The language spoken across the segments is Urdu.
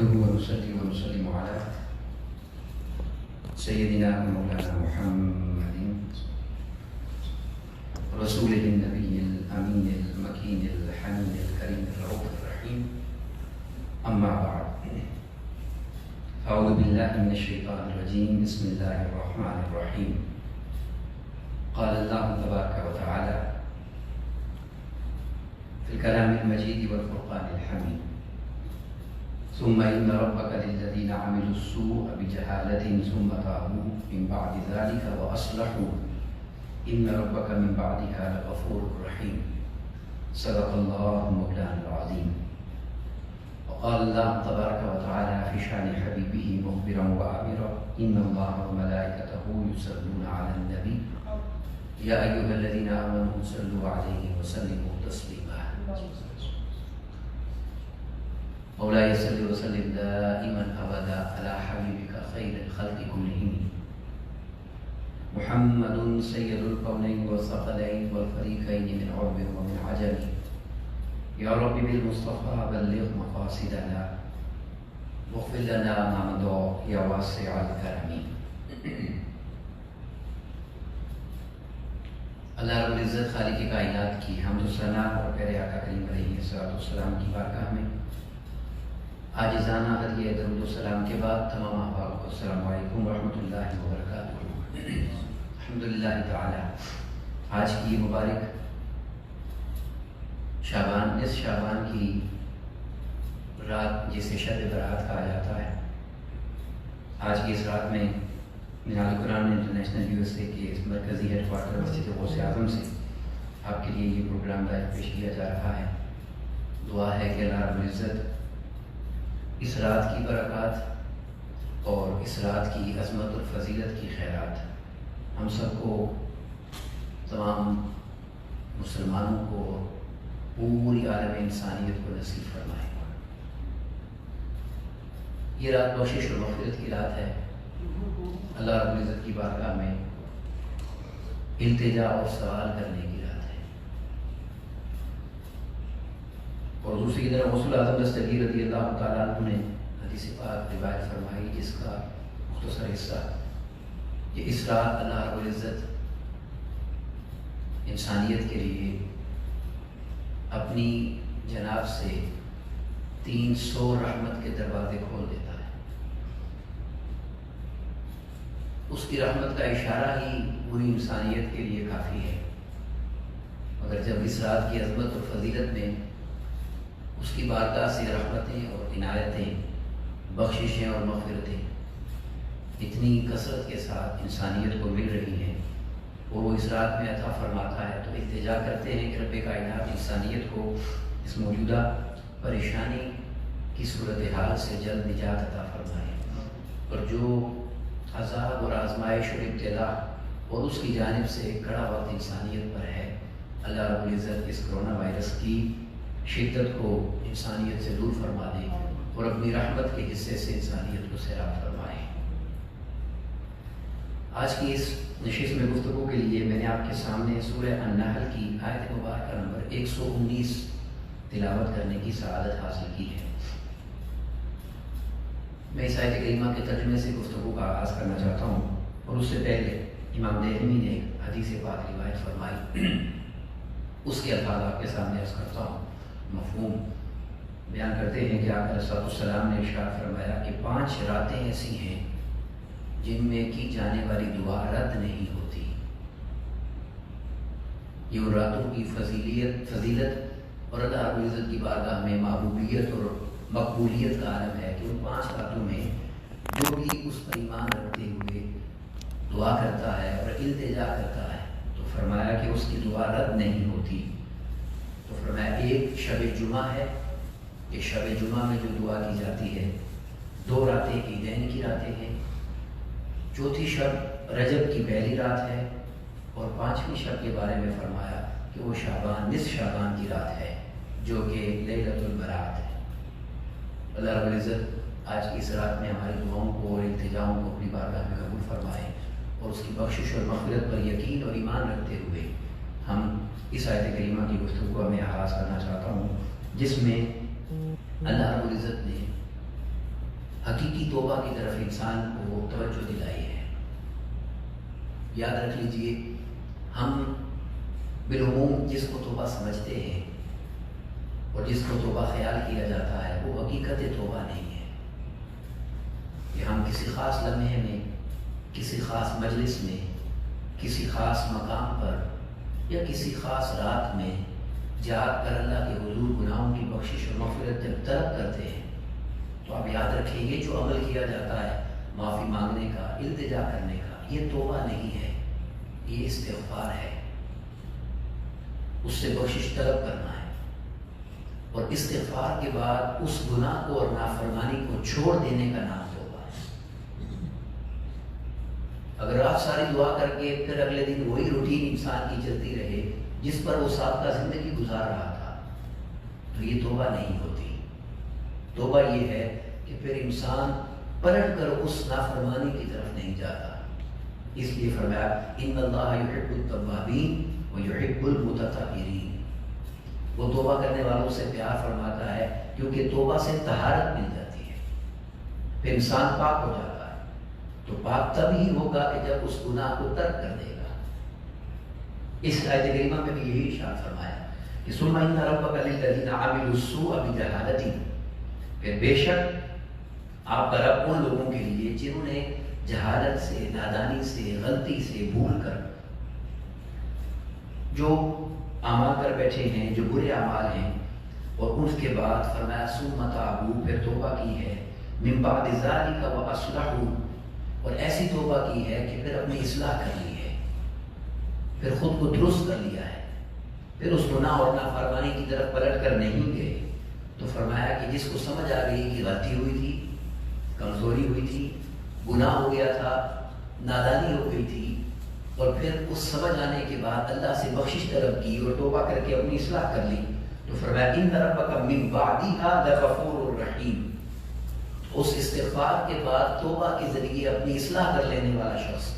نحمده ونصلي ونسلم على سيدنا مولانا محمد رسوله النبي الأمين المكين الحنين الكريم الرؤوف الرحيم. أما بعد، أعوذ بالله من الشيطان الرجيم. بسم الله الرحمن الرحيم. قال الله تبارك وتعالى في الكلام المجيد والفرقان الحميد: ثم إن ربك للذين عملوا السوء بجهالة ثم تابوا من بعد ذلك وأصلحوا إن ربك من بعدها لغفور رحيم. صدق الله مولانا العظيم. وقال الله تبارك وتعالى في شأن حبيبه مخبرا وآمرا: إن الله وملائكته يصلون على النبي يا أيها الذين آمنوا صلوا عليه وسلموا تسليما. مولاي صل وسلم دائما أبدا على حبيبك خير الخلق كلهم محمد سيد الكونين والثقلين والفريقين من عرب ومن عجم. يا رب بالمصطفى بلغ مقاصدنا واغفر لنا ما مضى يا واسع الكرم. اللہ رب العزت خالق کائنات کی حمد و ثنا اور پیارے آقا کریم علیہ الصلوۃ والسلام کی بارگاہ میں عاجزانہ ہدیہ درود و سلام کے بعد تمام احباب کو السلام علیکم ورحمۃ اللہ وبرکاتہ. الحمدللہ تعالی آج کی مبارک شعبان، اس شعبان کی رات جسے شب برات کہا جاتا ہے، آج کی اس رات میں مینار القرآن انٹرنیشنل USA کے اس مرکزی ہیڈ کوارٹر مسجد غوث اعظم سے آپ کے لیے یہ پروگرام لائیو پیش کیا جا رہا ہے. دعا ہے کہ اللہ رب العزت اس رات کی برکات اور اس رات کی عظمت اور فضیلت کی خیرات ہم سب کو، تمام مسلمانوں کو، پوری عالم انسانیت کو نصیب فرمائے. یہ رات بخشش اور مغفرت کی رات ہے. اللہ رب العزت کی بارگاہ میں التجا اور سوال کرنے کی رات ہے. اور دوسری طرف غوث اعظم دستگیر رضی اللہ تعالیٰ عنہ نے حدیث پاک روایت فرمائی، جس کا مختصر حصہ کہ اس رات اللہ رب العزت انسانیت کے لیے اپنی جناب سے 300 رحمت کے دروازے کھول دیتا ہے. اس کی رحمت کا اشارہ ہی پوری انسانیت کے لیے کافی ہے. مگر جب اس رات کی عظمت اور فضیلت میں اس کی بارگاہ سے رحمتیں اور عنایتیں، بخششیں اور مغفرتیں اتنی کثرت کے ساتھ انسانیت کو مل رہی ہیں، اور وہ اس رات میں عطا فرماتا ہے، تو التجا کرتے ہیں کہ رب کائنات انسانیت کو اس موجودہ پریشانی کی صورتحال سے جلد نجات عطا فرمائے، اور جو عذاب اور آزمائش اور ابتلا اور اس کی جانب سے کڑا وقت انسانیت پر ہے، اللہ رب العزت اس کرونا وائرس کی شدت کو انسانیت سے دور فرما دے اور اپنی رحمت کے حصے سے انسانیت کو سیراب فرمائے. آج کی اس نشست میں گفتگو کے لیے میں نے آپ کے سامنے سورہ النحل کی آیت مبارکہ نمبر 119 تلاوت کرنے کی سعادت حاصل کی ہے. میں اس آیت کریمہ کے ترجمے سے گفتگو کا آغاز کرنا چاہتا ہوں، اور اس سے پہلے امام دہلوی نے ایک حدیث پاک روایت فرمائی، اس کے الفاظ آپ کے سامنے عرض کرتا ہوں. مفہوم بیان کرتے ہیں کہ آقا علیہ السلام نے ارشاد فرمایا کہ 5 راتیں ایسی ہیں جن میں کی جانے والی دعا رد نہیں ہوتی. یہ ان راتوں کی فضیلت اور اللہ رب العزت کی بارگاہ میں محبوبیت اور مقبولیت کا عالم ہے کہ ان 5 راتوں میں جو بھی اس پر ایمان رکھتے ہوئے دعا کرتا ہے اور التجا کرتا ہے تو فرمایا کہ اس کی دعا رد نہیں ہوتی. تو فرمایا ایک شب جمعہ ہے، ایک شب جمعہ میں جو دعا کی جاتی ہے، 2 راتیں عیدین کی راتیں ہیں، چوتھی شب رجب کی پہلی رات ہے، اور 5ویں شب کے بارے میں فرمایا کہ وہ شعبان، نصف شعبان کی رات ہے جو کہ لیلۃ البرات ہے. اللہ رب العزت آج کی اس رات میں ہماری دعاؤں کو اور التجاؤں کو اپنی بارگاہ میں قبول فرمائے، اور اس کی بخشش اور مغفرت پر یقین اور ایمان رکھتے ہوئے ہم اس آیت کریمہ کی گفتگو کا میں آغاز کرنا چاہتا ہوں، جس میں اللہ رب العزت نے حقیقی توبہ کی طرف انسان کو توجہ دلائی ہے۔ یاد رکھ لیجئے، ہم بالعموم جس کو توبہ سمجھتے ہیں اور جس کو توبہ خیال کیا جاتا ہے وہ حقیقت توبہ نہیں ہے۔ کہ ہم کسی خاص لمحے میں، کسی خاص مجلس میں، کسی خاص مقام پر یا کسی خاص رات میں جا کر اللہ کے حضور گناہوں کی بخشش اور مغفرت طلب کرتے ہیں، تو آپ یاد رکھیں گے جو عمل کیا جاتا ہے معافی مانگنے کا، التجا کرنے کا، یہ توبہ نہیں ہے، یہ استغفار ہے، اس سے بخشش طلب کرنا ہے۔ اور استغفار کے بعد اس گناہ کو اور نافرمانی کو چھوڑ دینے کا نام توبہ ہے۔ اگر آپ ساری دعا کر کے پھر اگلے دن وہی روٹین انسان کی چلتی رہے جس پر وہ سابقہ زندگی گزار رہا تھا، تو یہ توبہ نہیں ہوتی۔ توبہ یہ ہے کہ پھر انسان پلٹ کر اس نافرمانی کی طرف نہیں جاتا۔ اس لیے فرمایا ان اللہ یحب التوابین ویحب المتطہرین، وہ توبہ کرنے والوں سے پیار فرماتا ہے کیونکہ توبہ سے طہارت مل جاتی ہے، پھر انسان پاک ہو جاتا ہے۔ تو پاک تب ہی ہوگا کہ جب اس گناہ کو ترک کر دے گا۔ اس آیت کریمہ میں بھی یہی ارشاد فرمایا کہ ثم ان ربک للذین عملوا السوء بجہالۃ، پھر بے شک آپ کا رب ان لوگوں کے لیے جنہوں نے جہالت سے، نادانی سے، غلطی سے، بھول کر جو اعمال کر بیٹھے ہیں، جو برے اعمال ہیں، اور اس کے بعد فرمایا ثم تابوا، پھر توبہ کی ہے، من بعد ذلک واصلحوا، اور ایسی توبہ کی ہے کہ پھر اپنی اصلاح کر لی ہے، پھر خود کو درست کر لیا ہے، پھر اس گناہ اور نافرمانی کی طرف پلٹ کر نہیں گئے، تو فرمایا کہ جس کو سمجھ آ گئی کہ غلطی ہوئی تھی، کمزوری ہوئی تھی، گناہ ہو گیا تھا، نادانی ہو گئی تھی، اور پھر اس سمجھ آنے کے بعد اللہ سے بخشش طلب کی اور توبہ کر کے اپنی اصلاح کر لی، تو فرمایا ان ربک من بعدها لغفور رحیم، اس استغفار کے بعد توبہ کے ذریعے اپنی اصلاح کر لینے والا شخص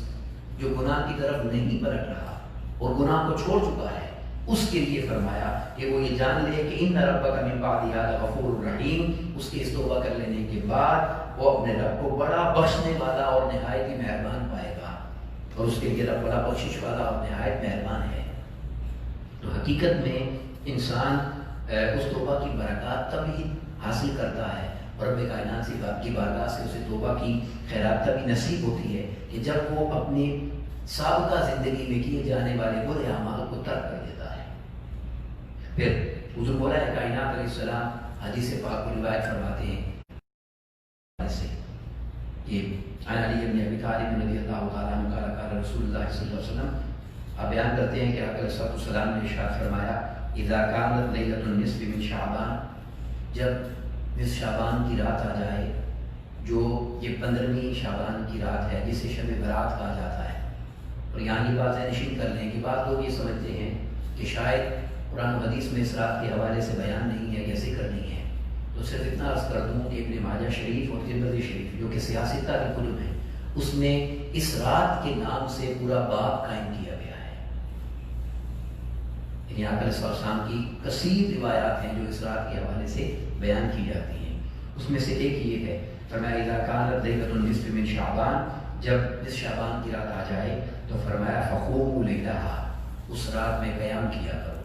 جو گناہ کی طرف نہیں پلٹ رہا اور گناہ کو چھوڑ چکا ہے، اس کے لیے فرمایا کہ وہ یہ جان لے کہ ان ربک من بعدها لغفور رحیم، اس کے اس توبہ کر لینے کے بعد وہ اپنے رب کو بڑا بخشنے والا اور نہایت ہی مہربان پائے گا، اور اس کے لیے رب بڑا بخشش والا اور نہایت مہربان ہے۔ تو حقیقت میں انسان اس توبہ کی برکات تب ہی حاصل کرتا ہے اور رب کائنات سے کی بارگاہ سے اسے توبہ کی خیرات تبھی نصیب ہوتی ہے کہ جب وہ اپنی سابقہ زندگی میں کیے جانے والے برے اعمال کو ترک کر دیتا ہے۔ پھر حضور مولا کائنات علیہ السلام حدیث پاک کو روایت فرماتے ہیں کہ عن علی بن ابی طالب رضی اللہ تعالیٰ عنہ قال قال رسول اللہ صلی اللہ علیہ وسلم، آپ بیان کرتے ہیں کہ آقا علیہ السلام نے ارشاد فرمایا اذا کانت لیلۃ النصف من شعبان، جب نصف شعبان کی رات آ جائے، جو یہ 15ویں شعبان کی رات ہے جسے شب برات کہا جاتا ہے، اور یہاں یہ بات نشین کر لیں کہ بعض لوگ یہ سمجھتے ہیں کہ شاید قرآن و حدیث میں اس رات کے حوالے سے بیان نہیں ہے یا ذکر نہیں ہے، تو صرف اتنا عرض کر دوں کہ ابن ماجہ شریف اور ترمذی شریف جو کہ سیاستہ کے کتب ہیں، اس میں اس رات کے نام سے پورا باب قائم کیا گیا ہے۔ یعنی آقا علیہ السلام کی کثیر روایات ہیں جو اس رات کے حوالے سے بیان کی جاتی ہیں، اس میں سے ایک یہ ہے فرمایا اذا کانت لیلۃ النصف من شعبان، جب نصف شعبان کی رات آ جائے تو فرمایا فقوموا لیلھا، اس رات میں قیام کیا کرو۔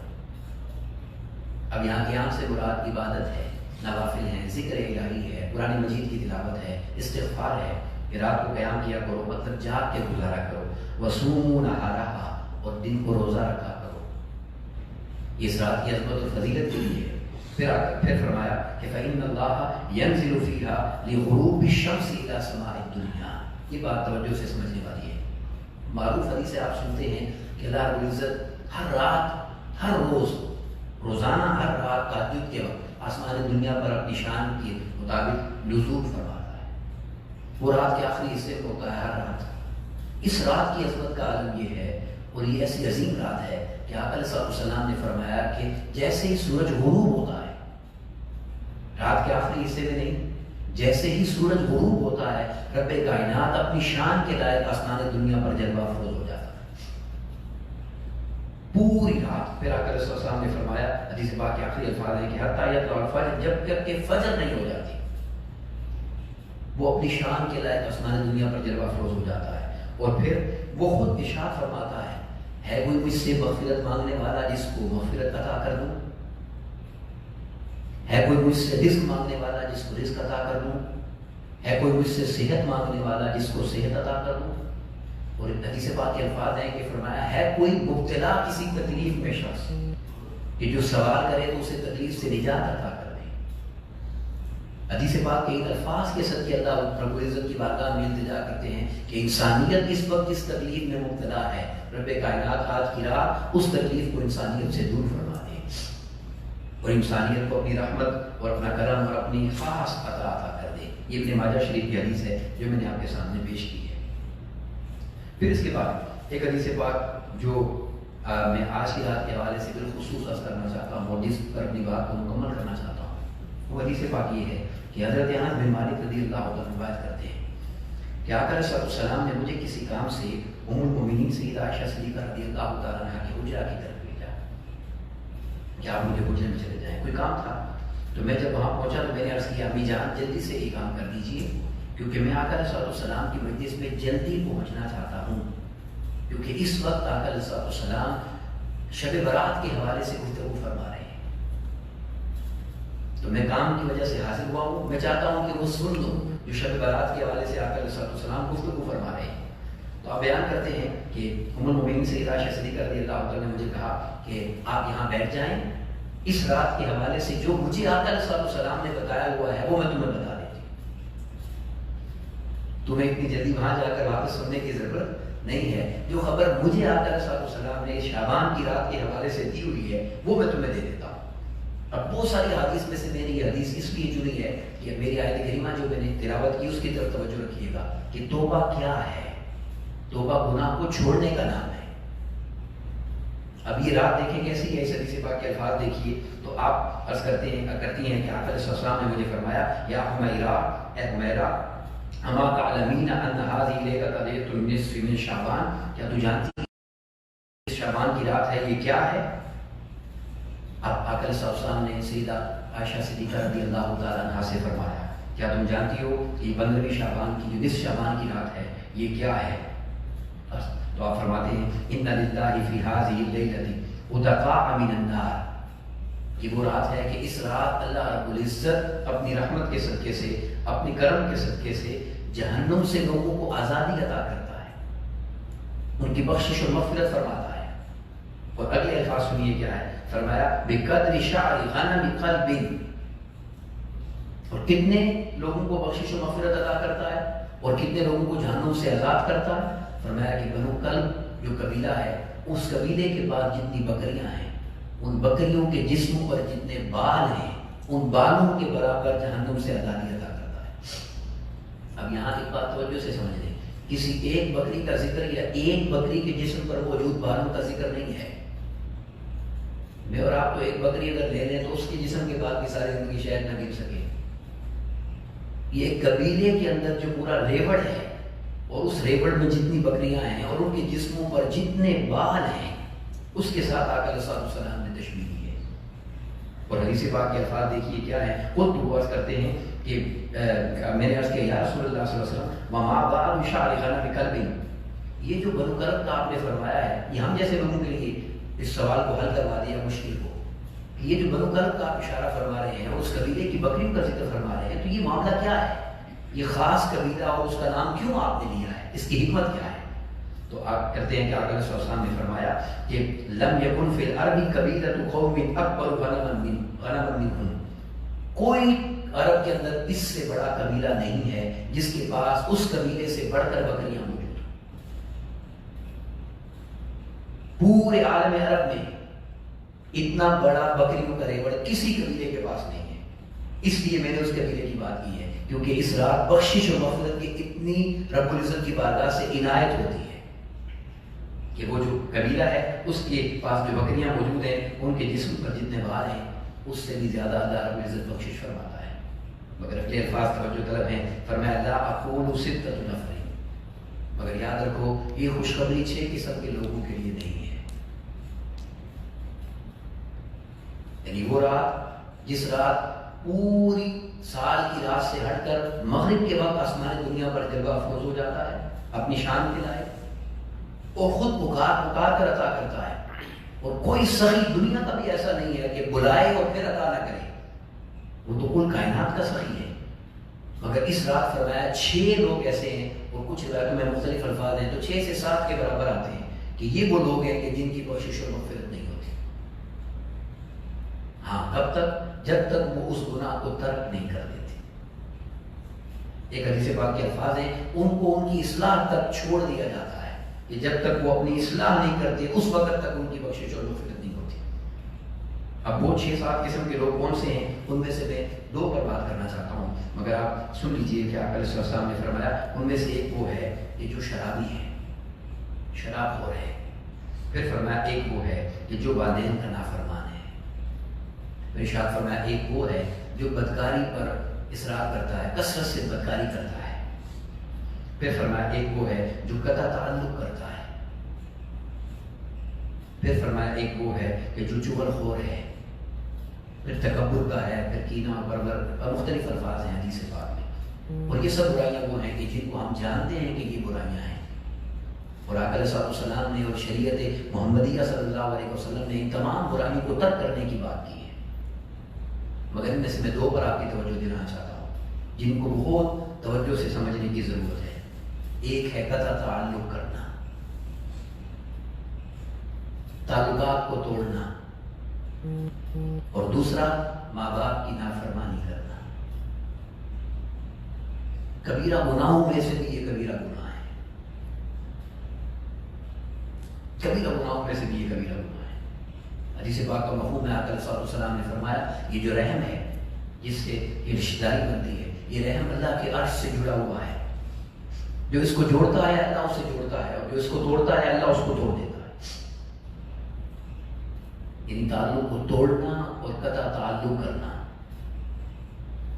اب یہاں قیام سے مراد عبادت ہے، نوافل ہیں، ذکر الہی ہے، قرآن مجید کی تلاوت ہے، استغفار ہے، کہ رات کو قیام کیا کرو، مطلب جاگ کے گزارا کرو، وصوموا نہارہا، اور دن کو روزہ رکھا کرو، اس رات کی عظمت و فضیلت کے لیے۔ پھر فرمایا کہ فإن اللہ ينزل فيها لغروب الشمس إلى سماء الدنيا، یہ بات توجہ سے سمجھنے والی ہے۔ معروف حدیث سے آپ سنتے ہیں کہ اللہ رب العزت ہر رات، ہر روز، روزانہ ہر رات تہجد کے وقت آسمان دنیا پر اپنی شان کے مطابق نزول فرماتا ہے، وہ رات کے آخری حصے کو ہوتا ہے ہر رات۔ اس رات کی عظمت کا عالم یہ ہے، اور یہ ایسی عظیم رات ہے کہ آقا علیہ السلام نے فرمایا کہ جیسے ہی سورج غروب ہوتا ہے، رات کے آخری حصے میں نہیں، جیسے ہی سورج غروب ہوتا ہے رب کائنات اپنی شان کے لائق آسمان دنیا پر جلوہ افروز ہو جاتا ہے پوری رات۔ پھر آقا علیہ السلام نے فرمایا، حدیث پاک کے آخری الفاظ ہیں کہ حتی یطلع الفجر، جب تک کہ فجر نہیں ہو جاتی، وہ اپنی شان کے لائق آسمان دنیا پر جلوہ افروز ہو جاتا ہے، اور پھر وہ خود ارشاد فرماتا ہے کوئی مجھ سے مغفرت مانگنے والا جس کو مغفرت عطا کر دوں، ہے کوئی مجھ سے رزق مانگنے والا جس کو رزق عطا کر دوں، ہے کوئی مجھ سے صحت مانگنے والا جس کو صحت عطا کر دوں، اور حدیث پاک کے الفاظ ہیں کہ فرمایا ہے کوئی مبتلا کسی تکلیف میں شخص کہ جو سوال کرے تو اسے تکلیف سے نجات عطا کر دے۔ حدیث پاک کے ان الفاظ کے صدقے اللہ رب العزت کی بارگاہ میں التجا کرتے ہیں کہ انسانیت اس وقت اس تکلیف میں مبتلا ہے، رب کائنات آج کی رات اس تکلیف کو انسانیت سے دور فرما دے اور انسانیت کو اپنی رحمت اور اپنا کرم اور اپنی خاص عطا کر دے۔ یہ ابن ماجہ شریف کی حدیث ہے جو میں نے آپ کے سامنے پیش کی ہے۔ پھر اس کے بعد ایک حدیث پاک جو میں آج کی رات کے حوالے سے بالخصوص عرض کرنا چاہتا ہوں اور جس پر اپنی بات کو مکمل کرنا چاہتا ہوں، وہ حدیث پاک یہ ہے کہ حضرت انس بن مالک رضی اللہ عنہ روایت کرتے ہیں کہ آقا صلی اللہ علیہ وسلم نے مجھے کسی کام سے ام المؤمنین سیدہ عائشہ صدیقہ رضی اللہ تعالیٰ عنہا کے حجرہ کی طرف بھیجا کہ آپ مجھے حجرے میں چلے جائیں، کوئی کام تھا۔ تو میں جب وہاں پہنچا تو میں نے عرض کیا امی جان جلدی سے یہ کام کر دیجیے، کیونکہ میں آقا صلی اللہ علیہ وسلم کی مجلس میں جلدی پہنچنا چاہتا ہوں، کیونکہ اس وقت آقا صلی اللہ علیہ وسلم شب برات کے حوالے سے گفتگو فرما رہے ہیں۔ تو میں کام کی وجہ سے حاضر ہوا ہوں، میں چاہتا ہوں کہ وہ سن لوں جو شب برات کے حوالے سے آقا علیہ السلام گفتگو فرما رہے ہیں۔ تو آپ بیان کرتے ہیں کہ ام المؤمنین سیدہ عائشہ صدیقہ رضی اللہ عنہا نے مجھے کہا کہ آپ یہاں بیٹھ جائیں، اس رات کے حوالے سے جو مجھے آقا علیہ السلام نے بتایا ہوا ہے وہ میں تمہیں بتا دیتی ہوں، تمہیں اتنی جلدی وہاں جا کر واپس سننے کی ضرورت نہیں ہے، جو خبر مجھے آقا علیہ السلام نے شعبان کی رات کے حوالے سے دی ہوئی ہے وہ میں تمہیں دے دیتا ہوں۔ اب بہت ساری حدیث میں سے میں نے یہ حدیث اس لیے چنی ہے کہ میری آیت کریمہ جو میں نے تلاوت کی اس کی طرف توجہ رکھیے گا کہ توبہ کیا ہے۔ توبہ گناہ کو چھوڑنے کا نام ہے۔ اب یہ رات دیکھیں کیسی ہے، اس حدیث پاک کے الفاظ دیکھیے تو آپ عرض کرتی ہیں کہ آقا علیہ السلام نے مجھے فرمایا یا حمیرہ، اے حمیرہ، اما تعلمین ان هذه لیلۃ لیلۃ النصف من شعبان، کیا تو جانتی ہے شعبان کی رات ہے یہ کیا ہے؟ اب آقا علیہ السلام نے سیدہ عائشہ صدیقہ رضی اللہ تعالیٰ عنہا سے فرمایا کیا تم جانتی ہو کہ 15ویں شعبان کی جو نصف شعبان کی رات ہے یہ کیا ہے؟ تو آپ فرماتے ہیں ان للہ فی هذه اللیلۃ عتقاء من النار، کہ وہ رات ہے کہ اس رات اللہ رب العزت اپنی رحمت کے صدقے سے، اپنی کرم کے صدقے سے جہنم سے لوگوں کو آزادی عطا کرتا ہے، ان کی بخشش و مغفرت فرماتا ہے۔ اور اگلے الفاظ سنیے کیا ہے، فرمایا بقدر شعر غنم قلب، اور کتنے لوگوں کو بخشش و مغفرت عطا کرتا ہے اور کتنے لوگوں کو جہنم سے آزاد کرتا ہے۔ فرمایا کہ بنو کلب جو قبیلہ ہے اس قبیلے کے بعد جتنی بکریاں ہیں ان بکریوں کے جسموں پر جتنے بال ہیں ان بالوں کے برابر جہنم سے آزادی عطا کرتا ہے۔ اب یہاں ایک بات توجہ سے سمجھ لیں، کسی ایک بکری کا ذکر یا ایک بکری کے جسم پر موجود بالوں کا ذکر نہیں ہے۔ میں اور آپ تو ایک بکری اگر لے لیں تو اس کے جسم کے بعد کی ساری زندگی شاید نہ گر سکے۔ یہ قبیلے کے اندر جو پورا ریوڑ ہے اور اس ریوڑ میں جتنی بکریاں ہیں اور ان کے جسموں پر جتنے بال ہیں اس کے ساتھ آقا علیہ السلام نے تشبیہ کی ہے۔ اور حدیث پاک کے الفاظ دیکھیے کیا ہے، خود وہ عرض کرتے ہیں کہ میں نے عرض کیا یا رسول اللہ صلی اللہ علیہ وسلم وما بال شعر غنم قلب، یہ جو بنو کلب کا آپ نے فرمایا ہے یہ ہم جیسے لوگوں کے لیے اس سوال کو حل کروا دیا مشکل کو، کہ یہ جو بنو کلب کا آپ اشارہ فرما رہے ہیں اور اس قبیلے کی بکریوں کا ذکر فرما رہے ہیں تو یہ معاملہ کیا ہے، یہ خاص قبیلہ اور اس کا نام کیوں آپ نے لیا ہے، اس کی حکمت کیا ہے؟ تو آپ کرتے ہیں کہ آقا علیہ السلام نے فرمایا کہ لم یکن فی الارض قبیلۃ قوم اکبر غنما منہم، کوئی عرب کے اندر اس سے بڑا قبیلہ نہیں ہے جس کے پاس اس قبیلے سے بڑھ کر بکریاں موجود ہیں۔ پورے عالم عرب میں اتنا بڑا بکریوں کا ریوڑ کسی قبیلے کے پاس نہیں ہے، اس لیے میں نے اس قبیلے کی بات کی ہے کیونکہ اس رات بخشش و مغفرت کی اتنی رب العزت کی بارگاہ سے عنایت ہوتی ہے کہ وہ جو قبیلہ ہے اس کے پاس جو بکریاں موجود ہیں ان کے جسم پر جتنے بال ہیں اس سے بھی زیادہ اللہ رب العزت بخشش فرماتا ہے۔ مگر اگلے الفاظ توجہ طلب ہیں، فرمایا لا اقول ستۃ نفر، مگر یاد رکھو یہ خوشخبری 6 قسم کے لوگوں کے لیے نہیں ہے، یعنی وہ رات جس رات پوری سال کی رات سے ہٹ کر مغرب کے وقت آسمان دنیا پر جلوہ افروز ہو جاتا ہے اپنی شان کے لائے، اور خود پکار کر عطا کرتا ہے، اور کوئی سخی دنیا کا بھی ایسا نہیں ہے کہ بلائے اور پھر عطا نہ کرے، وہ تو کل کائنات کا سخی ہے۔ مگر اس رات فرمایا 6 لوگ ایسے ہیں، اور کچھ روایتوں میں مختلف الفاظ ہیں تو 6 سے 7 کے برابر آتے ہیں کہ یہ وہ لوگ ہیں کہ جن کی بخشش اور مغفرت نہیں ہوتی۔ ہاں کب تک؟ جب تک وہ اس گناہ کو ترک نہیں کر دیتے۔ ایک حدیث پاک کے الفاظ ہیں، ان کو ان کی اصلاح تک چھوڑ دیا جاتا ہے کہ جب تک وہ اپنی اصلاح نہیں کرتے اس وقت تک ان کی بخشش اور مغفرت نہیں ہوتی۔ اب وہ 6-7 قسم کے لوگ کون سے ہیں؟ ان میں سے میں 2 پر بات کرنا چاہتا ہوں، مگر آپ سن لیجئے کہ آقا علیہ السلام نے فرمایا ان میں سے ایک وہ ہے کہ جو شرابی ہے، شراب خور ہے، پھر فرمایا ایک وہ ہے کہ جو والدین کا نافرمان ہے، پھر ارشاد فرمایا ایک وہ ہے جو بدکاری پر اصرار کرتا ہے، کثرت سے بدکاری کرتا ہے، پھر فرمایا ایک وہ ہے جو قطع تعلق کرتا ہے، پھر فرمایا ایک وہ ہے کہ جو چغل خور ہے، پھر تکبر کا ہے، پھر کینہ پرور، مختلف الفاظ ہیں حدیث پاک میں، اور یہ سب برائیاں وہ ہیں کہ جن کو ہم جانتے ہیں کہ یہ برائیاں ہیں، اور آقا علیہ السلام نے اور شریعت محمدیہ صلی اللہ علیہ وسلم نے ان تمام برائیوں کو ترک کرنے کی بات کی ہے۔ مگر ان میں سے میں 2 پر آپ کی توجہ دینا چاہتا ہوں جن کو بہت توجہ سے سمجھنے کی ضرورت ہے۔ ایک ہے قطع تعلق کرنا، تعلقات کو توڑنا، اور دوسرا ماں باپ کی نافرمانی کرنا۔ کبیرہ گناہوں میں سے بھی یہ کبیرہ گناہ ہے، کبیرہ گناہوں میں سے بھی یہ کبیرہ گناہ ہے۔ حدیث پاک کا مفہوم ہے، آقا علیہ السلام نے فرمایا یہ جو رحم ہے جس سے یہ رشتہ داری بنتی ہے، یہ رحم اللہ کے عرش سے جڑا ہوا ہے، جو اس کو جوڑتا ہے اللہ اسے جوڑتا ہے، اور جو اس کو توڑتا ہے اللہ اس کو توڑ دیتا ہے۔ یعنی تعلق کو توڑنا اور قطع تعلق کرنا،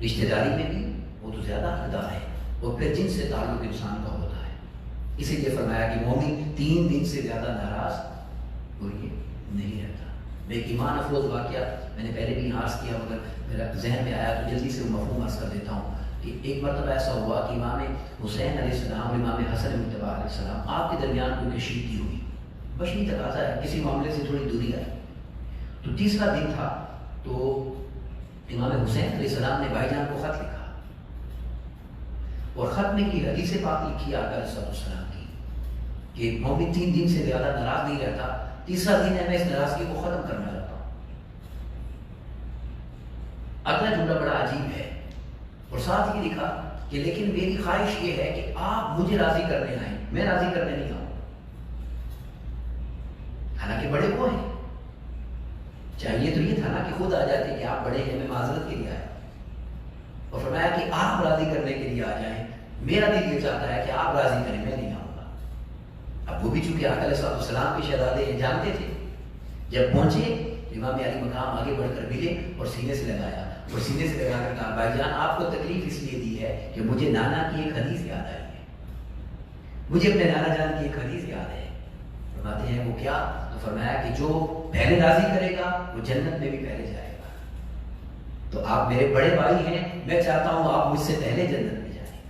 رشتہ داری میں بھی وہ تو زیادہ حقدار ہے، اور پھر جن سے تعلق انسان کا ہوتا ہے۔ اسی لیے فرمایا کہ مومن 3 دن سے زیادہ ناراض نہیں رہتا۔ میں ایک ایمان افروز واقعہ میں نے پہلے بھی عرض کیا، مگر میرا ذہن میں آیا تو جلدی سے وہ مفہوم عرض کر دیتا ہوں کہ ایک مرتبہ ایسا ہوا کہ امام حسین علیہ السلام اور امام حسن مجتبی علیہ السلام آپ کے درمیان کوئی کشیدگی ہوئی، بشری تقاضا ہے، کسی معاملے سے تھوڑی دوری آئی، تو تیسرا دن تھا تو امام حسین علیہ السلام نے بھائی جان کو خط لکھا، اور خط میں کی حدیث پاک لکھی آقا علیہ السلام کی کہ مومن 3 دن سے زیادہ ناراض نہیں رہتا، تیسرا دن ہے میں اس ناراضگی کو ختم کرنا چاہتا ہوں۔ اگلا جملہ بڑا عجیب ہے، اور ساتھ ہی لکھا کہ لیکن میری خواہش یہ ہے کہ آپ مجھے راضی کرنے آئیں، میں راضی کرنے نہیں آؤں۔ حالانکہ بڑے وہ ہیں، چاہیے تو یہ تھا نا کہ خود آ جاتے کہ آپ بڑے ہیں، میں معذرت کے لیے آیا، اور فرمایا کہ آپ راضی کرنے کے لیے آ جائیں، میرا دل یہ چاہتا ہے کہ آپ راضی کریں، میں نہیں آؤں گا۔ اب وہ بھی چونکہ آقا علیہ السلام کے شہزادے جانتے تھے، جب پہنچے امام علی مقام آگے بڑھ کر ملے اور سینے سے لگایا، اور سینے سے لگا کر کہا بھائی جان آپ کو تکلیف اس لیے دی ہے کہ مجھے نانا کی ایک حدیث یاد آئی ہے، مجھے اپنے نانا جان کی ایک حدیث یاد ہے۔ فرماتے ہیں وہ کیا؟ تو فرمایا کہ جو پہلے راضی کرے گا وہ جنت میں بھی پہلے جائے گا، تو آپ میرے بڑے بھائی ہیں، میں چاہتا ہوں آپ مجھ سے پہلے جنت میں جائیں،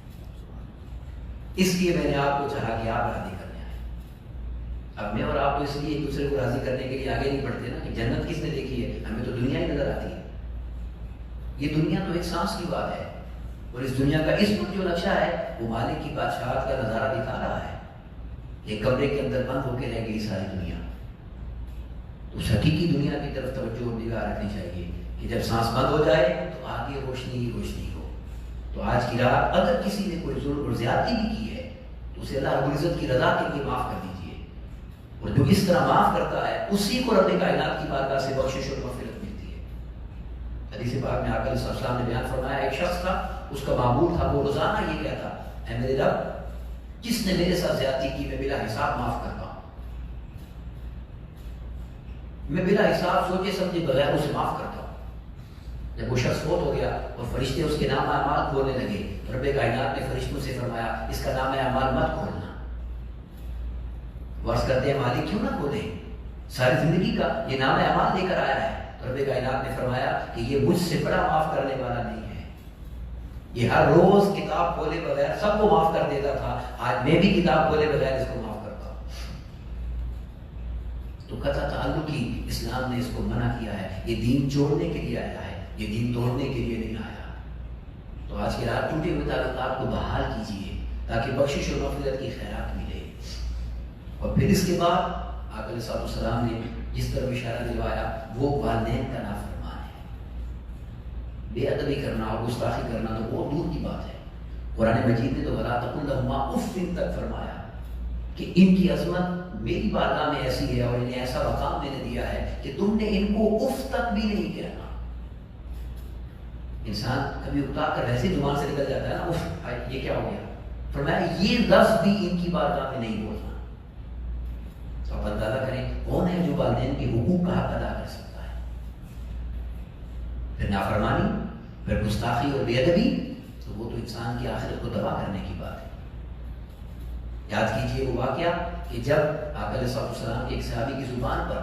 اس لیے میں نے آپ کو چاہا کہ آپ راضی کرنے آئے۔ اب میں اور آپ تو اس لیے ایک دوسرے کو راضی کرنے کے لیے آگے نہیں بڑھتے نا کہ جنت کس نے دیکھی ہے، ہمیں تو دنیا ہی نظر آتی ہے۔ یہ دنیا تو ایک سانس کی بات ہے، اور اس دنیا کا اس وقت جو نقشہ ہے وہ مالک کی بادشاہت کا نظارہ دکھا رہا ہے۔ ایک کمرے کے اندر بند ہو کے رہ گئی ساری دنیا، تو اس حقیقی دنیا کی طرف توجہ اور نگاہ رکھنی چاہیے کہ جب سانس بند ہو جائے تو آگے روشنی ہی روشنی ہو۔ تو آج کی رات اگر کسی نے کوئی ظلم اور زیادتی بھی کی ہے تو اسے اللہ رب العزت کی رضا کے لیے معاف کر دیجیے، اور جو اس طرح معاف کرتا ہے اسی کو رب کائنات کی بارگاہ سے بخشش اور مغفرت ملتی ہے۔ حدیث پاک میں آقا علیہ السلام نے بیان فرمایا ایک شخص تھا، اس کا معمول تھا وہ روزانہ یہ کہتا اے میرے رب جس نے میرے ساتھ زیادتی کی میں بلا حساب معاف کرتا ہوں، میں بلا حساب سوچے سمجھے بغیر اسے معاف کرتا ہوں۔ جب وہ شخص فوت ہو گیا اور فرشتے اس کے نام اعمال کھولنے لگے، رب کائنات نے فرشتوں سے فرمایا اس کا نام اعمال مت کھولنا۔ وہ عرض کرتے ہیں مالک کیوں نہ کھولیں، ساری زندگی کا یہ نام اعمال لے کر آیا ہے، تو رب کائنات نے فرمایا کہ یہ مجھ سے بڑا معاف کرنے والا نہیں ہے، یہ ہر روز کتاب کھولے بغیر سب کو معاف کر دیتا تھا، آج میں بھی کتاب کھولے بغیر اس کو معاف کرتا ہوں۔ تو قطع تعلقی اسلام نے اس کو منع کیا ہے، یہ دین جوڑنے کے لیے آیا ہے، یہ دین توڑنے کے لیے نہیں آیا۔ تو آج کی رات ٹوٹے ہوئے تعلقات کو بحال کیجیے تاکہ بخشش اور مغفرت کی خیرات ملے۔ اور پھر اس کے بعد آقا علیہ السلام نے جس طرح اشارہ دلوایا وہ والدین کا نافرمان ہے، بے ادبی کرنا اور گستاخی کرنا تو بہت دور کی بات ہے۔ قرآن مجید نے تو وَلَا تَقُل لَهُمَا اُفٍّ تک فرمایا کہ ان کی عظمت میری بارگاہ میں ایسی ہے اور انہیں ایسا مقام میں نے دیا ہے کہ تم نے ان کو اف تک بھی نہیں کہنا۔ انسان کبھی اکتا کر ویسے زبان سے نکل جاتا ہے نا، اف یہ کیا ہو گیا، فرمایا یہ لفظ بھی ان کی بارگاہ میں نہیں بولنا۔ تو آپ اندازہ کریں کون ہے جو والدین کے حقوق کا حق ادا کر سکتا ہے؟ پھر نافرمانی، پھر گستاخی اور بے ادبی، تو وہ تو انسان کی آخرت کو تباہ کرنے کی بات ہے۔ یاد کیجئے وہ واقعہ کہ جب آقا علیہ السلام کے ایک صحابی کی زبان پر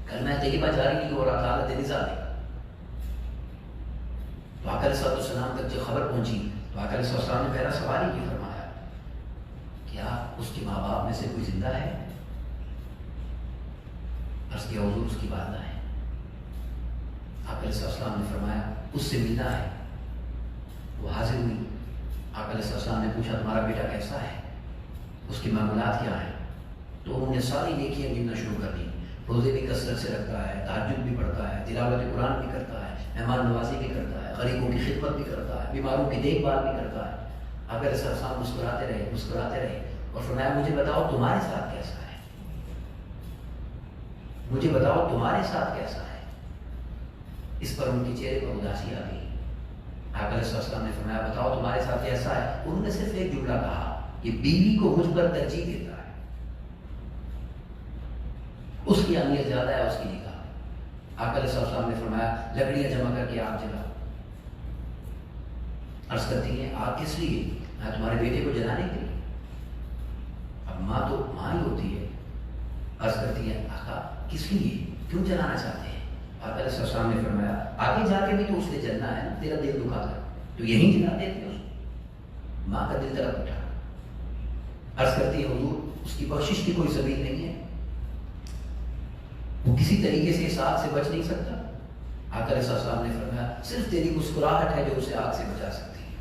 کلمہ طیبہ جاری نہیں ہو رہا تھا حالت نزاع میں، تو آقا علیہ السلام تک جو خبر پہنچی تو آقا علیہ السلام نے پہلا سوال ہی فرمایا، کیا اس کے ماں باپ میں سے کوئی زندہ ہے؟ عرض کیا حضور اس کی والدہ ہے۔ آقا علیہ السلام نے فرمایا اس سے ملنا ہے۔ وہ حاضر ہوئی، آقا علیہ السلام نے پوچھا تمہارا بیٹا کیسا ہے، اس کی معمولات کیا ہیں؟ تو انہوں نے ساری نیکیاں گننا شروع کر دی، روزے بھی کثرت سے رکھتا ہے، تہجد بھی پڑھتا ہے، تلاوت قرآن بھی کرتا ہے، مہمان نوازی بھی کرتا ہے، غریبوں کی خدمت بھی کرتا ہے، بیماروں کی دیکھ بھال بھی کرتا ہے۔ آقا علیہ السلام مسکراتے رہے اور فرمایا مجھے بتاؤ تمہارے ساتھ کیسا ہے، مجھے بتاؤ تمہارے ساتھ کیسا ہے۔ اس پر ان کے چہرے پر اداسی آ گئی۔ آقا علیہ السلام نے فرمایا بتاؤ تمہارے ساتھ کیسا ہے؟ انہوں نے صرف ایک جملہ کہا کہ بیوی کو مجھ پر ترجیح دیتا ہے، اس کی اہمیت زیادہ ہے اس کی نکاح۔ آقا علیہ السلام نے فرمایا لکڑیاں جمع کر کے آگ جلا۔ عرض کرتی ہیں آگ کس لیے؟ میں تمہارے بیٹے کو جلانے کے لیے۔ اب ماں تو ماں ہی ہوتی ہے۔ عرض کرتی ہے آقا کس لیے، کیوں جلانا چاہتے ہیں؟ آقا علیہ السلام نے فرمایا آگے جا کے بھی تو اس نے جلنا ہے نا، تیرا دل دکھا کر تو یہیں جلا دیتے اس کو۔ ماں کا دل طرف اٹھا۔ عرض کرتی ہے حضور اس کی بخشش کی کوئی سبیل نہیں ہے، وہ کسی طریقے سے اس آگ سے بچ نہیں سکتا۔ آقا علیہ السلام نے فرمایا صرف تیری مسکراہٹ ہے جو اسے آگ سے بچا سکتی ہے،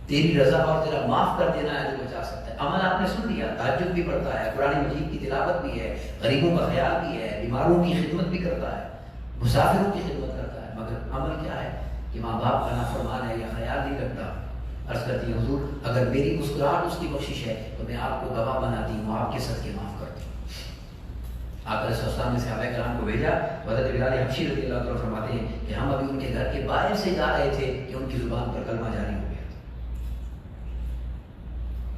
تیری رضا اور تیرا معاف کر دینا ہے جو بچا سکتا ہے۔ عمل آپ نے سن لیا، تہجد بھی پڑھتا ہے، قرآن مجید کی تلاوت بھی ہے، غریبوں کا خیال بھی ہے، بیماروں کی خدمت بھی کرتا ہے، مسافروں کی خدمت کرتا ہے، مگر عمل کیا ہے کہ ماں باپ کا نافرمان ہے یا خیال نہیں رکھتا۔ عرض کرتی ہے حضور اگر میری مسکراہٹ اس کی بخشش ہے تو میں آپ کو گواہ بناتی ہوں، آپ کے صدقے معاف کرتی ہوں۔ آقا علیہ السلام نے صحابہ کرام کو بھیجا تو حضرت بلال حبشی رضی اللہ عنہ فرماتے ہیں کہ ہم ابھی ان کے گھر کے باہر سے جا رہے تھے کہ ان کی زبان پر کلمہ جاری ہو گیا۔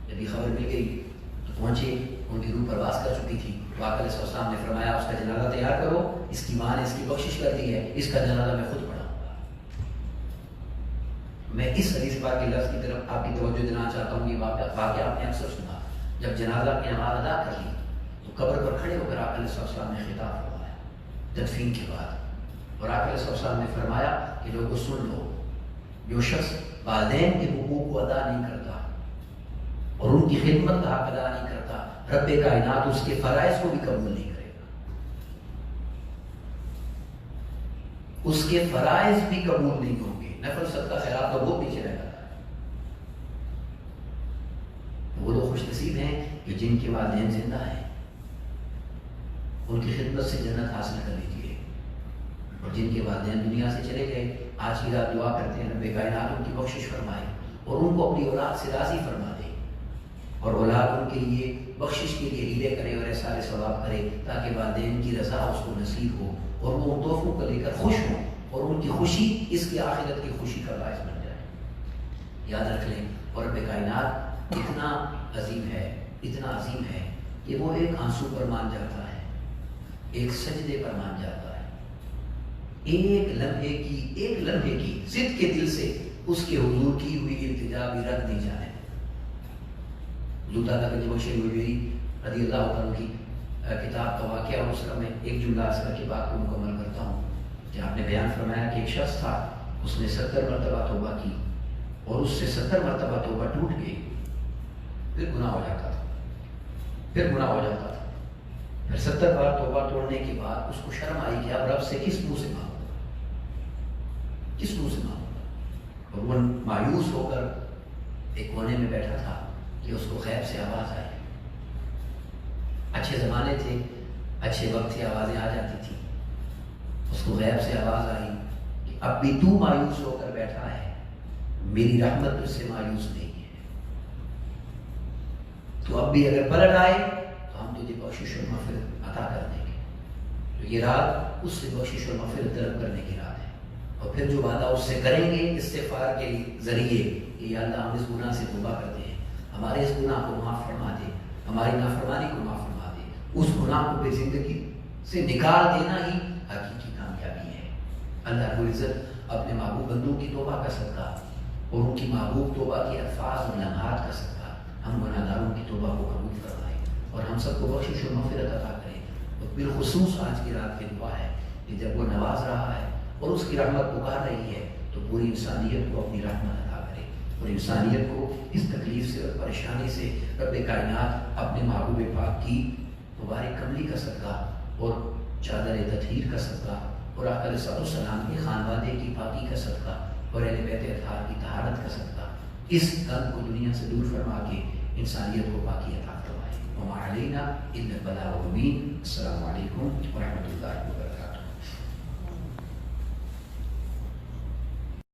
جب یہ خبر مل گئی تو پہنچے، ان کی روح پرواز کر چکی تھی۔ تو آقا علیہ السلام نے فرمایا اس کا جنازہ تیار کرو، اس کی ماں نے اس کی بخشش کر دی ہے، اس کا جنازہ میں خود پڑھاؤں گا۔ میں اس حدیث پاک کے لفظ کی طرف آپ کی توجہ دینا چاہتا ہوں۔ یہ واقعہ آپ نے اکثر سنا، جب جنازہ کی نماز ادا کر لی تو قبر پر کھڑے ہو کر آقا علیہ السلام نے خطاب فرمایا تدفین کے بعد، اور آقا علیہ السلام نے فرمایا کہ لوگوں سن لو، جو شخص والدین کے حقوق کو ادا نہیں کرتا اور ان کی خدمت کا حق ادا نہیں کرتا، رب کائنات اس کے فرائض کو بھی قبول نہیں کرے گا، اس کے فرائض بھی قبول نہیں ہوں گے۔ نفل صدقہ خیرات کا وہ پیچھے رہ جاتا ہے۔ وہ لوگ خوش نصیب ہیں کہ جن کے والدین زندہ ہیں، ان کی خدمت سے جنت حاصل کر لیجیے، اور جن کے والدین دنیا سے چلے گئے آج کی رات دعا کرتے ہیں رب کائنات ان کی بخشش فرمائے اور ان کو اپنی اولاد سے راضی فرما دے، اور اولاد ان کے لیے بخشش کے لیے ہیلے کرے اور احسان ثواب کرے تاکہ والدین کی رضا اس کو نصیب ہو اور وہ ان تحفوں کو لے کر خوش ہوں، اور ان کی خوشی اس کی آخرت کی خوشی کا باعث بن جائے۔ یاد رکھ لیں، اور رب کائنات اتنا عظیم ہے، اتنا عظیم ہے کہ وہ ایک آنسو پر مان جاتا ہے، ایک سجدے پر مان جاتا ہے، ایک لمحے کی ضد کے دل سے اس کے حضور کی ہوئی التجا بھی رد نہیں جانے۔ حضور دادا گنج بخش رضی اللہ عنہ کی کتاب کا واقعہ اور اس کا میں ایک جملہ اس کا کی بات کو مکمل کرتا ہوں کہ آپ نے بیان فرمایا کہ ایک شخص تھا، اس نے 70 مرتبہ توبہ کی اور اس سے 70 مرتبہ توبہ ٹوٹ گئی، پھر گناہ ہو جاتا تھا، پھر 70 بار توبہ توڑنے کے بعد اس کو شرم آئی کہ اب رب سے کس منہ سے مانگوں، کس منہ سے مانگوں، اور وہ مایوس ہو کر ایک کونے میں بیٹھا تھا کہ اس کو غیب سے آواز آئی۔ اچھے زمانے تھے، اچھے وقت سے آوازیں آ جاتی تھی، اس کو غیب سے آواز آئی کہ اب بھی تو مایوس ہو کر بیٹھا ہے، میری رحمت تجھ سے مایوس نہیں ہے، تو اب بھی اگر پلٹ آئے تو ہم تجھے بخشش اور مغفرت عطا کر دیں گے۔ تو یہ رات اس سے بخشش اور مغفرت طلب کرنے کی رات ہے، اور پھر جو وعدہ اس سے کریں گے استغفار کے ذریعے کہ یا اللہ ہم اس گناہ سے توبہ کرتے ہیں، ہمارے اس گناہ کو معاف فرما دے، ہماری نافرمانی کو معاف فرما دے، اس گناہ کو بے زندگی سے نکال دینا ہی حقیقی کامیابی ہے۔ اللہ رب العزت اپنے محبوب بندوں کی توبہ کا صدقہ اور ان کی محبوب توبہ کے الفاظ اور لمحات کا صدقہ ہم گناہ گاروں کی توبہ کو قبول فرمائے اور ہم سب کو بخشش اور مغفرت عطا کرے۔ اور بالخصوص آج کی رات کی دعا ہے کہ جب وہ نواز رہا ہے اور اس کی رحمت پکار رہی ہے تو پوری انسانیت کو اپنی رحمت عطا کرے، اور انسانیت کو اس تکلیف سے اور پریشانی سے رب کائنات اپنے محبوب پاک کی مبارک کملی کا صدقہ اور چادر تطہیر کا صدقہ اور آقا علیہ السلام کے خانوادے کی پاکی کا صدقہ اور اہل بیت اطہار کی طہارت کا صدقہ اس غم کو دنیا سے دور فرما کے انسانیت کو پاکی عطا فرمائے۔ وما علینا الا البلاغ المبین۔ السلام علیکم ورحمۃ اللہ وبرکاتہ۔